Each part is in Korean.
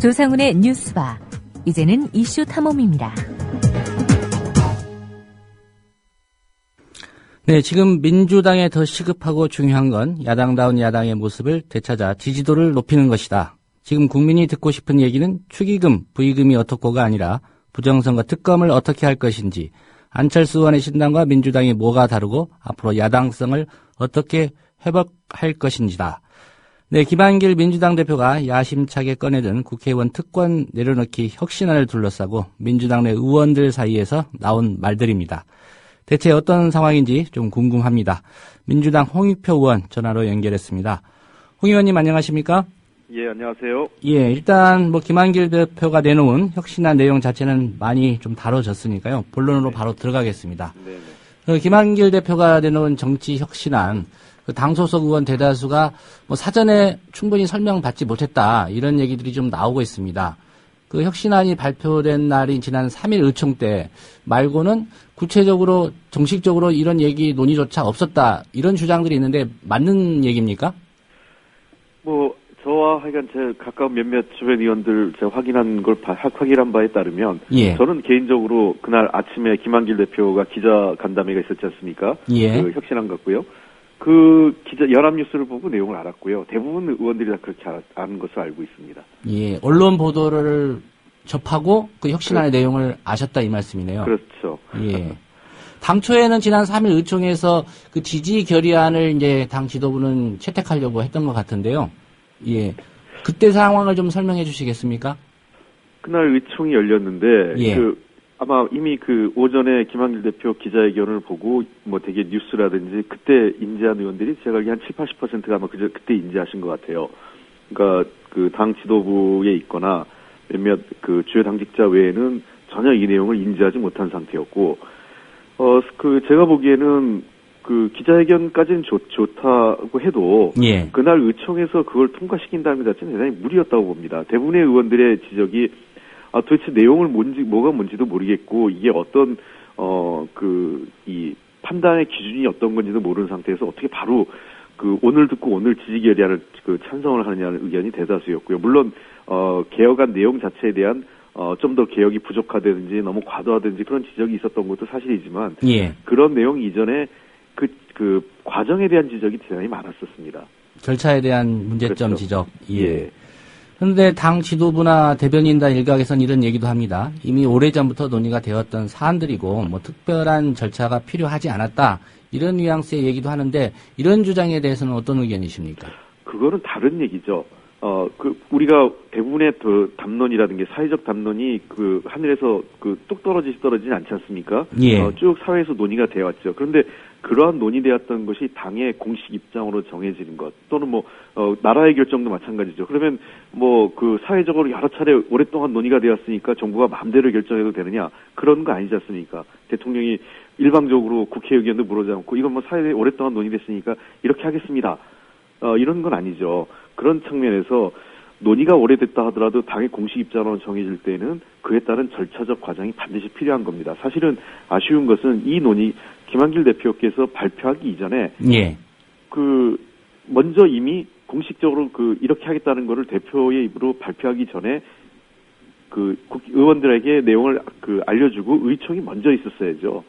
조상훈의 뉴스바. 이제는 이슈 탐험입니다. 네, 지금 민주당에 더 시급하고 중요한 건 야당다운 야당의 모습을 되찾아 지지도를 높이는 것이다. 지금 국민이 듣고 싶은 얘기는 축의금, 부의금이 어떻고가 아니라 부정선거 특검을 어떻게 할 것인지, 안철수 의원의 신당과 민주당이 뭐가 다르고 앞으로 야당성을 어떻게 회복할 것인지다. 네, 김한길 민주당 대표가 야심차게 꺼내든 국회의원 특권 내려놓기 혁신안을 둘러싸고 민주당 내 의원들 사이에서 나온 말들입니다. 대체 어떤 상황인지 좀 궁금합니다. 민주당 홍익표 의원 전화로 연결했습니다. 홍 의원님 안녕하십니까? 예, 안녕하세요. 예, 일단 김한길 대표가 내놓은 혁신안 내용 자체는 많이 좀 다뤄졌으니까요. 본론으로 바로 들어가겠습니다. 네. 김한길 대표가 내놓은 정치 혁신안, 당 소속 의원 대다수가 사전에 충분히 설명받지 못했다, 이런 얘기들이 좀 나오고 있습니다. 그 혁신안이 발표된 날인 지난 3일 의총 때 말고는 구체적으로 정식적으로 이런 얘기 논의조차 없었다, 이런 주장들이 있는데 맞는 얘기입니까? 저와 하여간 제 가까운 몇몇 주변 의원들 제가 확인한 바에 따르면, 예. 저는 개인적으로 그날 아침에 김한길 대표가 기자 간담회가 있었지 않습니까? 예. 그 혁신안 같고요. 그 연합뉴스를 보고 내용을 알았고요. 대부분 의원들이 다 그렇게 아는 것을 알고 있습니다. 예, 언론 보도를 접하고 그 혁신안의 내용을 아셨다, 이 말씀이네요. 그렇죠. 예. 당초에는 지난 3일 의총에서 그 지지 결의안을 이제 당 지도부는 채택하려고 했던 것 같은데요. 예. 그때 상황을 좀 설명해 주시겠습니까? 그날 의총이 열렸는데, 예. 아마 이미 오전에 김한길 대표 기자회견을 보고, 되게 뉴스라든지, 그때 인지한 의원들이 제가 알기로 한 70-80%가 아마 그때 인지하신 것 같아요. 그러니까, 당 지도부에 있거나, 몇몇 주요 당직자 외에는 전혀 이 내용을 인지하지 못한 상태였고, 제가 보기에는 기자회견까지는 좋다고 해도, 예. 그날 의총에서 그걸 통과시킨다는 것 자체는 대단히 무리였다고 봅니다. 대부분의 의원들의 지적이, 도대체 내용을 뭐가 뭔지도 모르겠고, 이게 어떤, 이 판단의 기준이 어떤 건지도 모르는 상태에서 어떻게 바로 오늘 듣고 오늘 지지 결의안을 찬성을 하느냐는 의견이 대다수였고요. 물론, 개혁안 내용 자체에 대한 좀 더 개혁이 부족하다든지 너무 과도하든지 그런 지적이 있었던 것도 사실이지만, 예. 그런 내용 이전에 그 과정에 대한 지적이 대단히 많았었습니다. 절차에 대한 문제점, 그렇죠. 지적. 예. 그런데 당 지도부나 대변인단 일각에선 이런 얘기도 합니다. 이미 오래전부터 논의가 되었던 사안들이고 특별한 절차가 필요하지 않았다, 이런 뉘앙스의 얘기도 하는데, 이런 주장에 대해서는 어떤 의견이십니까? 그거는 다른 얘기죠. 우리가 대부분의 담론이라든지 사회적 담론이 하늘에서 뚝 떨어지지 않지 않습니까? 예. 쭉 사회에서 논의가 되어 왔죠. 그런데 그러한 논의되었던 것이 당의 공식 입장으로 정해지는 것, 또는 나라의 결정도 마찬가지죠. 그러면 사회적으로 여러 차례 오랫동안 논의가 되었으니까 정부가 마음대로 결정해도 되느냐? 그런 거 아니지 않습니까? 대통령이 일방적으로 국회 의견도 물어보지 않고, 이건 사회에 오랫동안 논의됐으니까 이렇게 하겠습니다. 이런 건 아니죠. 그런 측면에서 논의가 오래됐다 하더라도 당의 공식 입장으로 정해질 때는 그에 따른 절차적 과정이 반드시 필요한 겁니다. 사실은 아쉬운 것은 이 논의, 김한길 대표께서 발표하기 이전에, 예. 먼저 이미 공식적으로 이렇게 하겠다는 거를 대표의 입으로 발표하기 전에 의원들에게 내용을 알려주고 의총이 먼저 있었어야죠.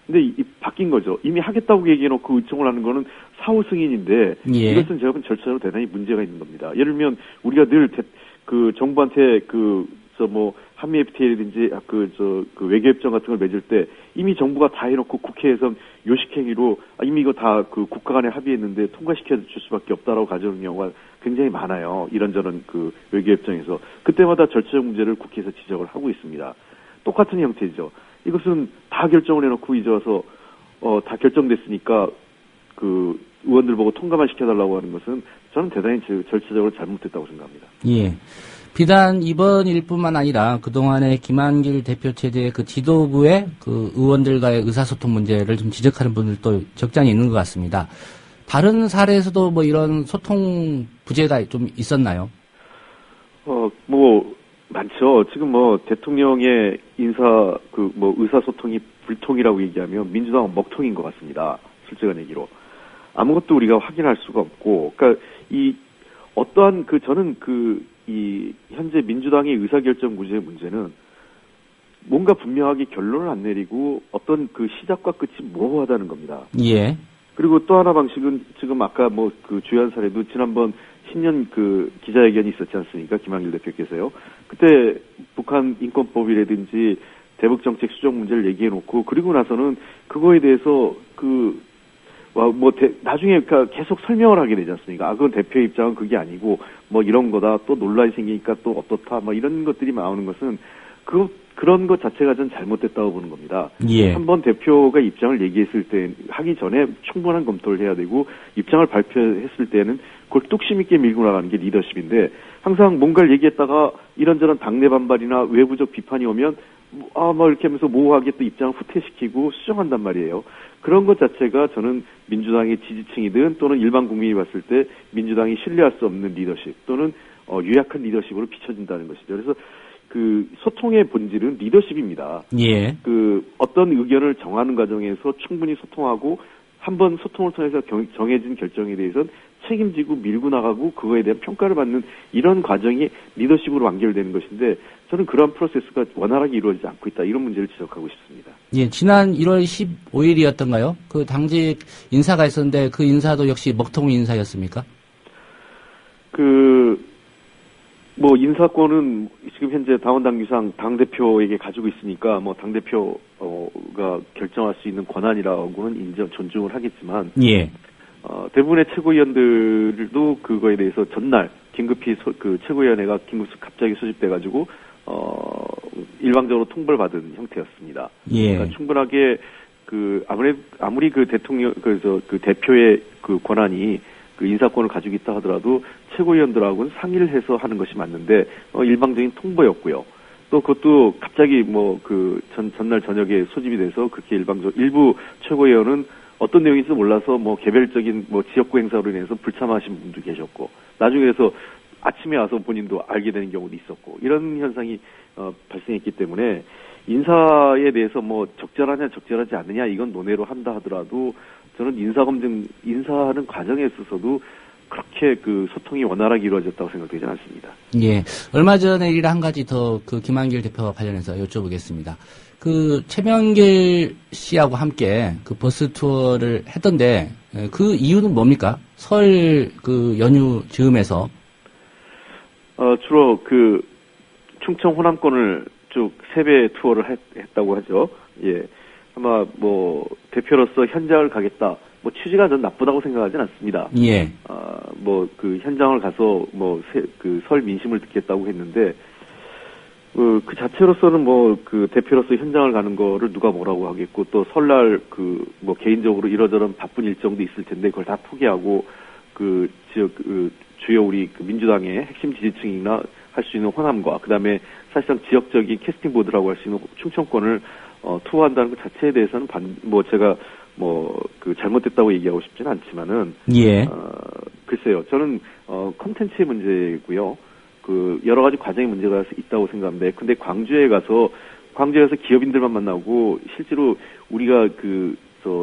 근데 바뀐 거죠. 이미 하겠다고 얘기해놓고 의총을 하는 거는 사후 승인인데, 예. 이것은 제가 본 절차로 대단히 문제가 있는 겁니다. 예를 들면 우리가 늘 정부한테 한미 FTA라든지 외교협정 같은 걸 맺을 때 이미 정부가 다 해놓고 국회에선 요식행위로 이미 이거 다 국가 간에 합의했는데 통과시켜 줄 수밖에 없다라고 가져오는 경우가 굉장히 많아요. 이런저런 외교협정에서. 그때마다 절차적 문제를 국회에서 지적을 하고 있습니다. 똑같은 형태죠. 이것은 다 결정을 해놓고 이제 와서 다 결정됐으니까 의원들 보고 통과만 시켜달라고 하는 것은 저는 대단히 절차적으로 잘못됐다고 생각합니다. 예. 비단 이번 일뿐만 아니라 그동안의 김한길 대표 체제의 지도부의 의원들과의 의사소통 문제를 좀 지적하는 분들도 적잖이 있는 것 같습니다. 다른 사례에서도 이런 소통 부재가 좀 있었나요? 많죠. 지금 대통령의 의사소통이 불통이라고 얘기하면 민주당은 먹통인 것 같습니다. 솔직한 얘기로. 아무것도 우리가 확인할 수가 없고, 그러니까 어떠한 저는 이 현재 민주당의 의사결정 구조의 문제는 뭔가 분명하게 결론을 안 내리고 어떤 그 시작과 끝이 모호하다는 겁니다. 예. 그리고 또 하나 방식은 지금 아까 뭐 그 주요한 사례도 지난번 신년 그 기자회견이 있었지 않습니까? 김한길 대표께서요. 그때 북한 인권법이라든지 대북정책 수정 문제를 얘기해놓고 그리고 나서는 그거에 대해서 나중에 계속 설명을 하게 되지 않습니까? 아, 그건 대표의 입장은 그게 아니고 뭐 이런 거다. 또 논란이 생기니까 또 어떻다. 뭐 이런 것들이 나오는 것은 그런 것 자체가 전 잘못됐다고 보는 겁니다. 예. 한번 대표가 입장을 얘기했을 때 하기 전에 충분한 검토를 해야 되고 입장을 발표했을 때는 그걸 뚝심 있게 밀고 나가는 게 리더십인데 항상 뭔가를 얘기했다가 이런저런 당내 반발이나 외부적 비판이 오면 이렇게 하면서 모호하게 또 입장을 후퇴시키고 수정한단 말이에요. 그런 것 자체가 저는 민주당의 지지층이든 또는 일반 국민이 봤을 때 민주당이 신뢰할 수 없는 리더십 또는 유약한 리더십으로 비춰진다는 것이죠. 그래서 그 소통의 본질은 리더십입니다. 예. 그 어떤 의견을 정하는 과정에서 충분히 소통하고 한번 소통을 통해서 정해진 결정에 대해서는 책임지고 밀고 나가고 그거에 대한 평가를 받는 이런 과정이 리더십으로 완결되는 것인데 저는 그러한 프로세스가 원활하게 이루어지지 않고 있다. 이런 문제를 지적하고 싶습니다. 예, 지난 1월 15일이었던가요? 그 당직 인사가 있었는데 그 인사도 역시 먹통 인사였습니까? 인사권은 지금 현재 당원당규상 당대표에게 가지고 있으니까 당대표가 결정할 수 있는 권한이라고는 존중을 하겠지만 예. 대부분의 최고위원들도 그거에 대해서 전날 긴급히 최고위원회가 갑자기 소집돼가지고 일방적으로 통보를 받은 형태였습니다. 예. 그러니까 충분하게 아무리 그 대통령 그 대표의 그 권한이 그 인사권을 가지고 있다 하더라도 최고위원들하고는 상의를 해서 하는 것이 맞는데 일방적인 통보였고요. 또 그것도 갑자기 전날 저녁에 소집이 돼서 그렇게 일부 최고위원은 어떤 내용인지 몰라서 개별적인 지역구 행사로 인해서 불참하신 분도 계셨고 나중에 그래서 아침에 와서 본인도 알게 되는 경우도 있었고 이런 현상이 발생했기 때문에 인사에 대해서 적절하냐 적절하지 않느냐 이건 논외로 한다 하더라도 저는 인사하는 과정에 있어서도 그렇게 소통이 원활하게 이루어졌다고 생각되지 않습니다. 예. 얼마 전에 일 한 가지 더 김한길 대표와 관련해서 여쭤보겠습니다. 최명길 씨하고 함께 버스 투어를 했던데 그 이유는 뭡니까? 설 연휴 즈음에서 주로 충청 호남권을 쭉 세배 투어를 했다고 하죠. 예. 아마 대표로서 현장을 가겠다. 취지가 전 나쁘다고 생각하진 않습니다. 예. 현장을 가서 설 민심을 듣겠다고 했는데 그 자체로서는 대표로서 현장을 가는 거를 누가 뭐라고 하겠고 또 설날 개인적으로 이러저런 바쁜 일정도 있을 텐데 그걸 다 포기하고 주요 우리 민주당의 핵심 지지층이나 할 수 있는 호남과 그다음에 사실상 지역적인 캐스팅 보드라고 할 수 있는 충청권을 투어한다는 것 자체에 대해서는 제가 잘못됐다고 얘기하고 싶지는 않지만은 예. 글쎄요. 저는 콘텐츠의 문제고요. 여러 가지 과정의 문제가 있다고 생각합니다. 근데 광주에 가서 기업인들만 만나고 실제로 우리가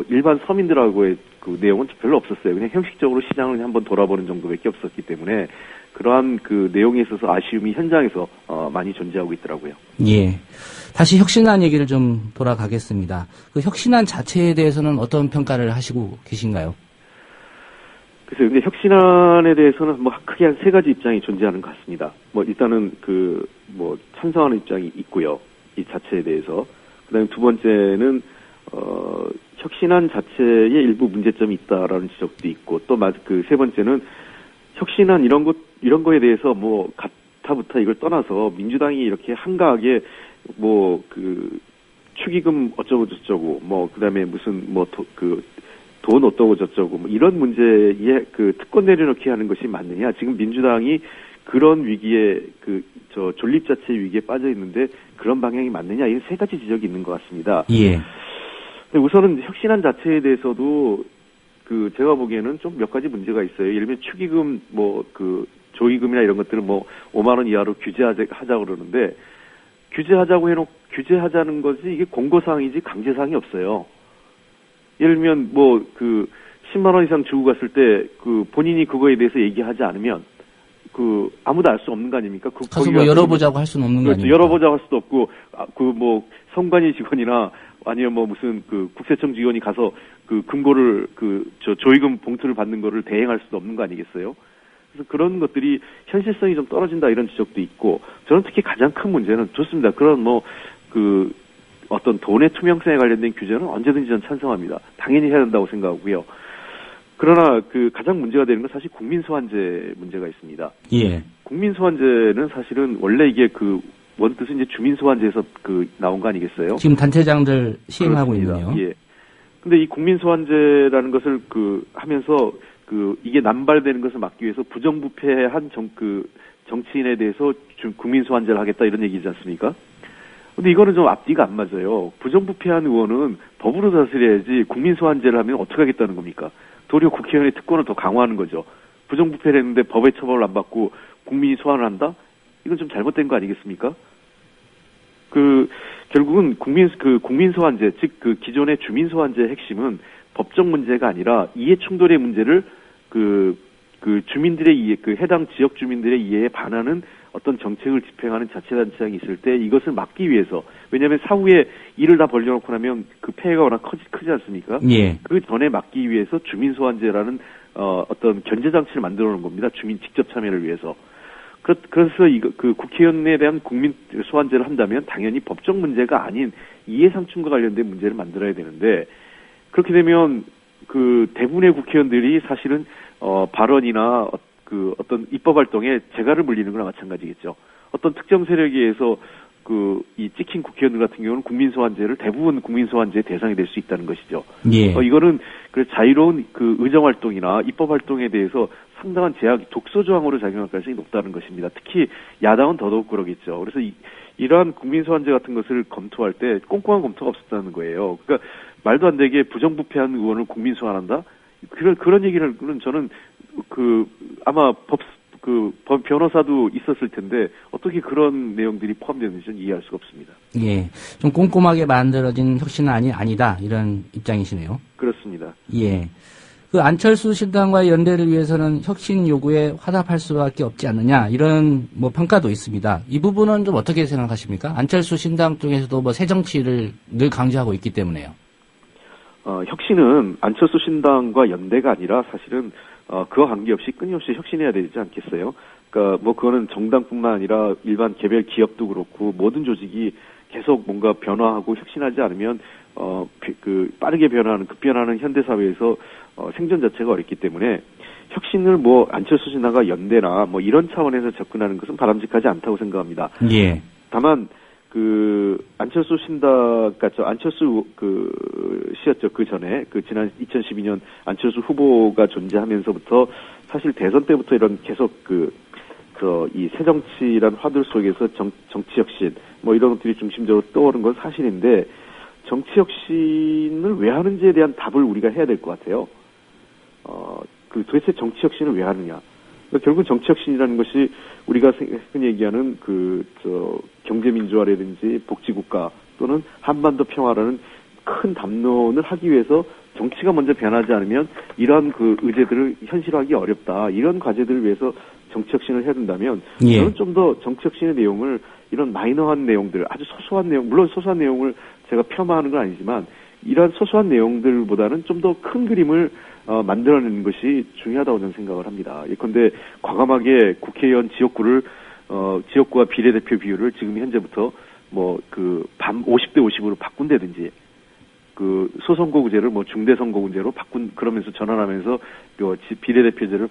일반 서민들하고의 내용은 별로 없었어요. 그냥 형식적으로 시장을 한번 돌아보는 정도밖에 없었기 때문에 그러한 내용에 있어서 아쉬움이 현장에서 많이 존재하고 있더라고요. 예. 다시 혁신안 얘기를 좀 돌아가겠습니다. 혁신안 자체에 대해서는 어떤 평가를 하시고 계신가요? 글쎄요. 근데 혁신안에 대해서는 크게 한 세 가지 입장이 존재하는 것 같습니다. 일단은 찬성하는 입장이 있고요. 이 자체에 대해서. 그다음에 두 번째는 혁신안 자체에 일부 문제점이 있다라는 지적도 있고 또 세 번째는 혁신안 이런 거에 대해서 가타부타 이걸 떠나서 민주당이 이렇게 한가하게 축의금 어쩌고 저쩌고 그다음에 무슨 돈 어떠고 저쩌고 이런 문제에 특권 내려놓기 하는 것이 맞느냐. 지금 민주당이 그런 위기에 존립 자체의 위기에 빠져 있는데 그런 방향이 맞느냐. 이 세 가지 지적이 있는 것 같습니다. 예. 근데 우선은 혁신안 자체에 대해서도 제가 보기에는 좀 몇 가지 문제가 있어요. 예를 들면 축의금 조의금이나 이런 것들은 5만 원 이하로 규제하자고 그러는데 규제하자는 것이 이게 공고사항이지 강제사항이 없어요. 예를 들면 10만 원 이상 주고 갔을 때 본인이 그거에 대해서 얘기하지 않으면 아무도 알 수 없는 거 아닙니까? 가서 뭐 열어보자고 할 수는 없는 거 아닙니까? 열어보자고 할 수도 없고, 선관위 직원이나 아니면 뭐 무슨 국세청 직원이 가서 금고를 조의금 봉투를 받는 거를 대행할 수도 없는 거 아니겠어요? 그래서 그런 것들이 현실성이 좀 떨어진다 이런 지적도 있고, 저는 특히 가장 큰 문제는 좋습니다. 그런 어떤 돈의 투명성에 관련된 규제는 언제든지 전 찬성합니다. 당연히 해야 된다고 생각하고요. 그러나 가장 문제가 되는 건 사실 국민소환제 문제가 있습니다. 예. 국민소환제는 사실은 원래 이게 원뜻은 이제 주민소환제에서 나온 거 아니겠어요? 지금 단체장들 시행하고 그렇습니다. 있네요. 예. 근데 이 국민소환제라는 것을 하면서 이게 남발되는 것을 막기 위해서 부정부패한 정치인에 대해서 국민소환제를 하겠다 이런 얘기지 않습니까? 근데 이거는 좀 앞뒤가 안 맞아요. 부정부패한 의원은 법으로 다스려야지 국민소환제를 하면 어떻게 하겠다는 겁니까? 도리어 국회의원의 특권을 더 강화하는 거죠. 부정부패를 했는데 법의 처벌을 안 받고 국민이 소환을 한다? 이건 좀 잘못된 거 아니겠습니까? 결국은 국민소환제, 즉 기존의 주민소환제의 핵심은 법적 문제가 아니라 이해충돌의 문제를 주민들의 이해, 해당 지역 주민들의 이해에 반하는 어떤 정책을 집행하는 자치단체장이 있을 때 이것을 막기 위해서, 왜냐하면 사후에 일을 다 벌려놓고 나면 폐해가 워낙 크지 않습니까? 예. 그 전에 막기 위해서 주민소환제라는 어떤 견제장치를 만들어 놓은 겁니다. 주민 직접 참여를 위해서. 그래서 국회의원에 대한 국민 소환제를 한다면 당연히 법적 문제가 아닌 이해상충과 관련된 문제를 만들어야 되는데, 그렇게 되면 대부분의 국회의원들이 사실은 발언이나 어떤 입법 활동에 재갈을 물리는 거나 마찬가지겠죠. 어떤 특정 세력에 의해서 이 찍힌 국회의원들 같은 경우는 국민소환제를 대부분 국민소환제의 대상이 될 수 있다는 것이죠. 예. 이거는 자유로운 의정 활동이나 입법 활동에 대해서 상당한 제약, 독소 조항으로 작용할 가능성이 높다는 것입니다. 특히 야당은 더더욱 그러겠죠. 그래서 이러한 국민소환제 같은 것을 검토할 때 꼼꼼한 검토가 없었다는 거예요. 그러니까 말도 안 되게 부정부패한 의원을 국민소환한다? 그런 얘기를 저는 아마 변호사도 있었을 텐데 어떻게 그런 내용들이 포함되는지는 이해할 수가 없습니다. 예. 좀 꼼꼼하게 만들어진 혁신은 아니다. 이런 입장이시네요. 그렇습니다. 예. 안철수 신당과의 연대를 위해서는 혁신 요구에 화답할 수밖에 없지 않느냐, 이런 평가도 있습니다. 이 부분은 좀 어떻게 생각하십니까? 안철수 신당 쪽에서도 새 정치를 늘 강조하고 있기 때문에요. 혁신은 안철수 신당과 연대가 아니라 사실은 그와 관계없이 끊임없이 혁신해야 되지 않겠어요? 그러니까 그거는 정당뿐만 아니라 일반 개별 기업도 그렇고 모든 조직이 계속 뭔가 변화하고 혁신하지 않으면 빠르게 급변하는 현대 사회에서 생존 자체가 어렵기 때문에 혁신을 안철수 신당과 연대나 이런 차원에서 접근하는 것은 바람직하지 않다고 생각합니다. 예. 다만 안철수 신당, 안철수 씨였죠. 그 전에, 지난 2012년 안철수 후보가 존재하면서부터 사실 대선 때부터 이런 계속 이 새정치란 화두 속에서 정치 혁신, 이런 것들이 중심적으로 떠오른 건 사실인데, 정치 혁신을 왜 하는지에 대한 답을 우리가 해야 될 것 같아요. 도대체 정치 혁신을 왜 하느냐. 그러니까 결국 정치 혁신이라는 것이 우리가 흔히 얘기하는 경제민주화라든지 복지국가 또는 한반도 평화라는 큰 담론을 하기 위해서 정치가 먼저 변하지 않으면 이러한 의제들을 현실화하기 어렵다. 이런 과제들을 위해서 정치 혁신을 해야 된다면 예. 저는 좀 더 정치 혁신의 내용을 이런 마이너한 내용들, 아주 소소한 내용, 물론 소소한 내용을 제가 폄하하는 건 아니지만 이러한 소소한 내용들보다는 좀 더 큰 그림을 만들어내는 것이 중요하다고 저는 생각을 합니다. 예컨대 과감하게 국회의원 지역구와 비례대표 비율을 지금 현재부터 50대 50으로 바꾼다든지, 소선거구제를 중대선거구제로 그러면서 전환하면서 비례대표제를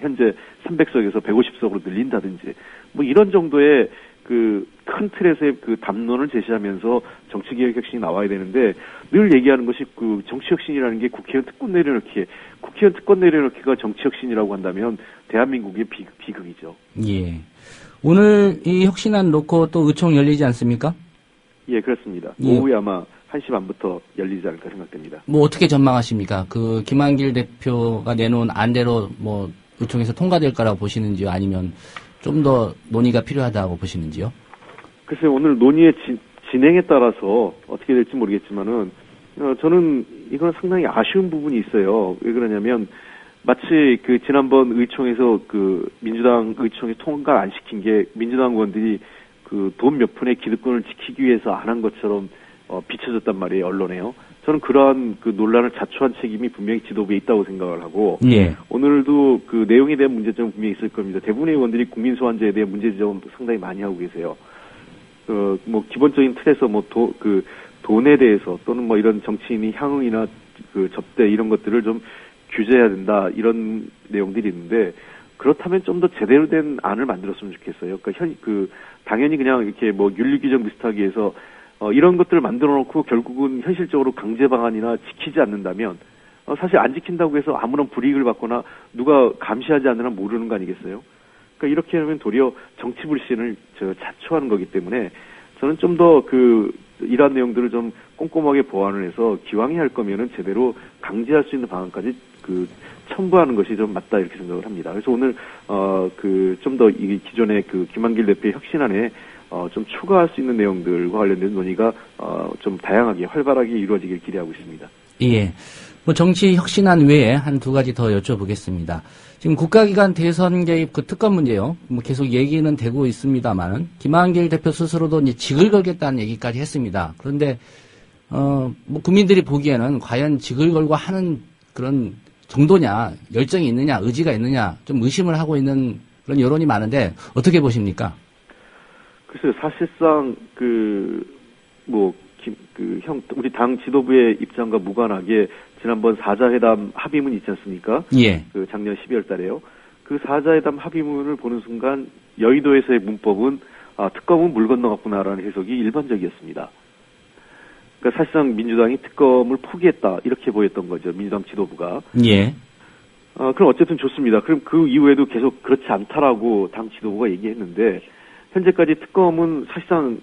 현재 300석에서 150석으로 늘린다든지, 이런 정도의 큰 틀에서의 담론을 제시하면서 정치개혁 혁신이 나와야 되는데, 늘 얘기하는 것이 정치혁신이라는 게 국회의원 특권 내려놓기가 정치혁신이라고 한다면 대한민국의 비극이죠. 예. 오늘 이 혁신안 놓고 또 의총 열리지 않습니까? 예, 그렇습니다. 예. 오후에 아마 1시 반부터 열리지 않을까 생각됩니다. 어떻게 전망하십니까? 김한길 대표가 내놓은 안대로 의총에서 통과될 거라고 보시는지요? 아니면 좀 더 논의가 필요하다고 보시는지요? 글쎄, 오늘 논의의 진행에 따라서 어떻게 될지 모르겠지만은, 저는 이건 상당히 아쉬운 부분이 있어요. 왜 그러냐면, 마치 그 지난번 의총에서 그 민주당 의총에 통과 안 시킨 게 민주당 의원들이 그 돈 몇 푼의 기득권을 지키기 위해서 안 한 것처럼 비춰졌단 말이에요, 언론에요. 저는 그러한 그 논란을 자초한 책임이 분명히 지도부에 있다고 생각을 하고, 예. 오늘도 그 내용에 대한 문제점은 분명히 있을 겁니다. 대부분의 의원들이 국민 소환제에 대한 문제점 상당히 많이 하고 계세요. 뭐 기본적인 틀에서 뭐 돈에 대해서 또는 뭐 이런 정치인이 향응이나 그 접대 이런 것들을 좀 규제해야 된다 이런 내용들이 있는데, 그렇다면 좀 더 제대로 된 안을 만들었으면 좋겠어요. 그러니까 당연히 그냥 이렇게 뭐 윤리 규정 비슷하게 해서 이런 것들을 만들어 놓고 결국은 현실적으로 강제 방안이나 지키지 않는다면 사실 안 지킨다고 해서 아무런 불이익을 받거나 누가 감시하지 않으면 모르는 거 아니겠어요? 그러니까 이렇게 하면 도리어 정치 불신을 자초하는 거기 때문에 저는 좀 더 이러한 내용들을 좀 꼼꼼하게 보완을 해서 기왕에 할 거면은 제대로 강제할 수 있는 방안까지 첨부하는 것이 좀 맞다 이렇게 생각을 합니다. 그래서 오늘 좀 더 이 기존의 김한길 대표의 혁신안에 좀 추가할 수 있는 내용들과 관련된 논의가 좀 다양하게 활발하게 이루어지길 기대하고 있습니다. 예. 뭐 정치 혁신안 외에 한 두 가지 더 여쭤보겠습니다. 지금 국가기관 대선 개입 그 특검 문제요. 뭐 계속 얘기는 되고 있습니다만은 김한길 대표 스스로도 이제 직을 걸겠다는 얘기까지 했습니다. 그런데 뭐 국민들이 보기에는 과연 직을 걸고 하는 그런 정도냐, 열정이 있느냐, 의지가 있느냐 좀 의심을 하고 있는 그런 여론이 많은데 어떻게 보십니까? 글쎄요, 사실상 우리 당 지도부의 입장과 무관하게 지난번 4자 회담 합의문 있지 않습니까? 예. 작년 12월 달에요. 그 4자 회담 합의문을 보는 순간 여의도에서의 문법은 특검은 물 건너갔구나라는 해석이 일반적이었습니다. 그러니까 사실상 민주당이 특검을 포기했다 이렇게 보였던 거죠. 민주당 지도부가. 예. 그럼 어쨌든 좋습니다. 그럼 그 이후에도 계속 그렇지 않다라고 당 지도부가 얘기했는데 현재까지 특검은 사실상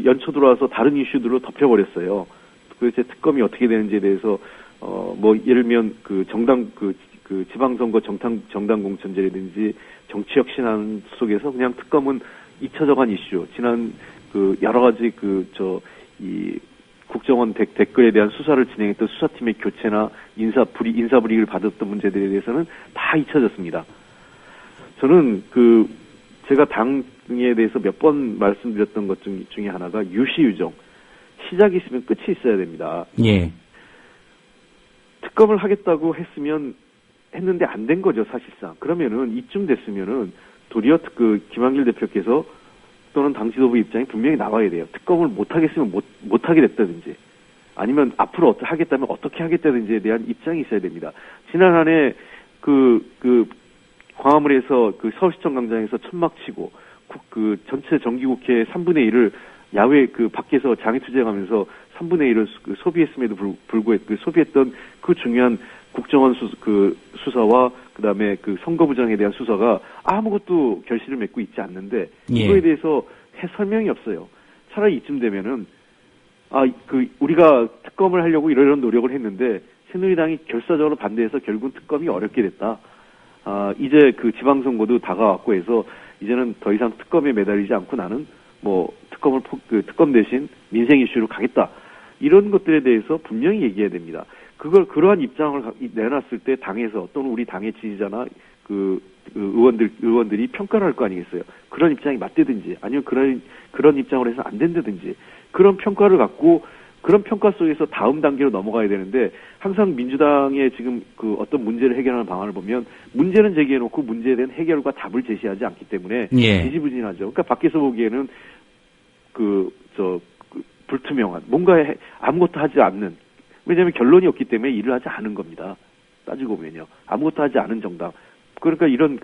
연초 들어와서 다른 이슈들로 덮여버렸어요. 도대체 특검이 어떻게 되는지에 대해서 뭐 예를 들면 정당 지방선거 정당 공천제라든지 정치 혁신안 속에서 그냥 특검은 잊혀져간 이슈. 지난 여러 가지 이 국정원 댓글에 대한 수사를 진행했던 수사팀의 교체나 인사 불이익을 받았던 문제들에 대해서는 다 잊혀졌습니다. 저는 제가 당에 대해서 몇 번 말씀드렸던 것 중에 하나가 유시유정. 시작이 있으면 끝이 있어야 됩니다. 예. 특검을 하겠다고 했는데 안 된 거죠, 사실상. 그러면은 이쯤 됐으면은 도리어 김한길 대표께서 또는 당 지도부 입장이 분명히 나와야 돼요. 특검을 못 하겠으면 못 하게 됐다든지 아니면 앞으로 하겠다면 어떻게 하겠다든지에 대한 입장이 있어야 됩니다. 지난 한 해 광화문에서 서울시청 광장에서 천막 치고 전체 정기국회 3분의 1을 야외 밖에서 장애투쟁하면서 3분의 1을 소비했음에도 불구하고 소비했던 중요한 국정원 수사와 그다음에 선거 부정에 대한 수사가 아무것도 결실을 맺고 있지 않는데 이거에 대해서 설명이 없어요. 차라리 이쯤 되면은 우리가 특검을 하려고 이런 노력을 했는데 새누리당이 결사적으로 반대해서 결국은 특검이 어렵게 됐다. 이제 지방선거도 다가왔고 해서 이제는 더 이상 특검에 매달리지 않고 나는 뭐 특검 대신 민생 이슈로 가겠다. 이런 것들에 대해서 분명히 얘기해야 됩니다. 그러한 입장을 내놨을 때 당에서 또는 우리 당의 지지자나 의원들이 평가를 할 거 아니겠어요. 그런 입장이 맞대든지 아니면 그런 입장으로 해서 안 된다든지 그런 평가를 갖고 그런 평가 속에서 다음 단계로 넘어가야 되는데 항상 민주당의 지금 어떤 문제를 해결하는 방안을 보면 문제는 제기해놓고 문제에 대한 해결과 답을 제시하지 않기 때문에 지지부진하죠. 그러니까 밖에서 보기에는 불투명한 뭔가 아무것도 하지 않는 왜냐하면 결론이 없기 때문에 일을 하지 않은 겁니다. 따지고 보면요. 아무것도 하지 않은 정당. 그러니까 이런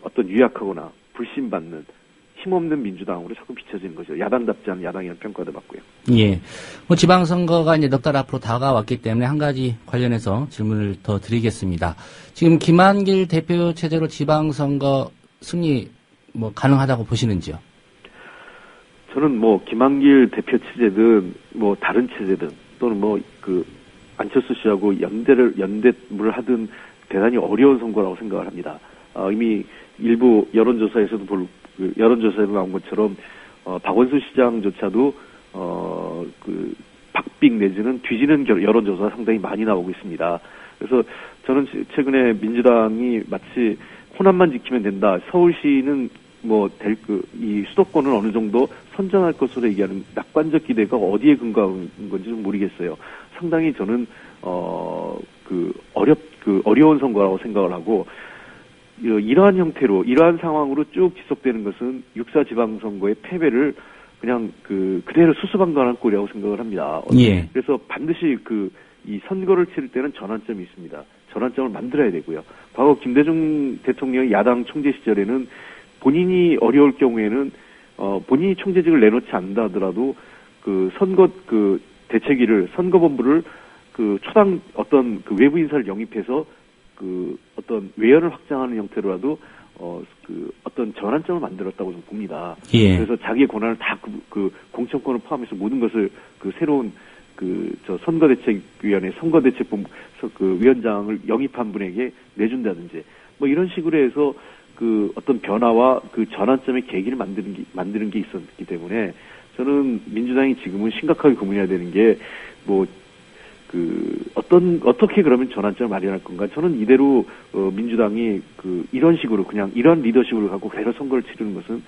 어떤 유약하거나 불신받는 힘없는 민주당으로 자꾸 비춰지는 거죠. 야당답지 않은 야당이라는 평가도 받고요. 예. 뭐 지방선거가 이제 넉 달 앞으로 다가왔기 때문에 한 가지 관련해서 질문을 더 드리겠습니다. 지금 김한길 대표 체제로 지방선거 승리 뭐 가능하다고 보시는지요? 저는 뭐 김한길 대표 체제든 뭐 다른 체제든 또는 안철수 씨하고 연대를 하든 대단히 어려운 선거라고 생각을 합니다. 이미 일부 여론조사에서도 나온 것처럼 박원순 시장조차도 박빙 내지는 뒤지는 여론조사가 상당히 많이 나오고 있습니다. 그래서 저는 최근에 민주당이 마치 호남만 지키면 된다. 서울시는 이 수도권은 어느 정도 선전할 것으로 얘기하는 낙관적 기대가 어디에 근거한 건지 좀 모르겠어요. 상당히 저는, 어려운 선거라고 생각을 하고, 이러한 형태로, 이러한 상황으로 쭉 지속되는 것은 6.4 지방선거의 패배를 그냥 그대로 수수방관한 꼴이라고 생각을 합니다. 예. 그래서 반드시 이 선거를 치를 때는 전환점이 있습니다. 전환점을 만들어야 되고요. 과거 김대중 대통령이 야당 총재 시절에는 본인이 어려울 경우에는, 본인이 총재직을 내놓지 않는다 하더라도 대책위를, 선거본부를 초당 외부 인사를 영입해서 어떤 외연을 확장하는 형태로라도 어떤 전환점을 만들었다고 좀 봅니다. 예. 그래서 자기의 권한을 다 공천권을 포함해서 모든 것을 새로운 선거대책위원회, 선거대책본부 위원장을 영입한 분에게 내준다든지 이런 식으로 해서 어떤 변화와 전환점의 계기를 만드는 게 있었기 때문에 저는 민주당이 지금은 심각하게 고민해야 되는 게 어떻게 그러면 전환점을 마련할 건가? 저는 이대로, 민주당이 이런 식으로 그냥 이런 리더십을 갖고 그대로 선거를 치르는 것은,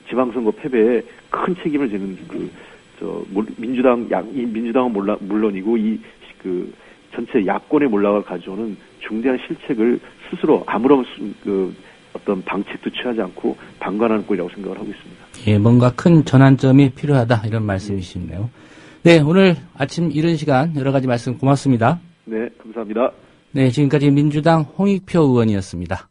지방선거 패배에 큰 책임을 지는 민주당은 물론이고 전체 야권의 몰락을 가져오는 중대한 실책을 스스로 아무런 어떤 방책도 취하지 않고 방관하는 꼴이라고 생각을 하고 있습니다. 예, 뭔가 큰 전환점이 필요하다 이런 말씀이시네요. 네, 오늘 아침 이른 시간 여러 가지 말씀 고맙습니다. 네, 감사합니다. 네, 지금까지 민주당 홍익표 의원이었습니다.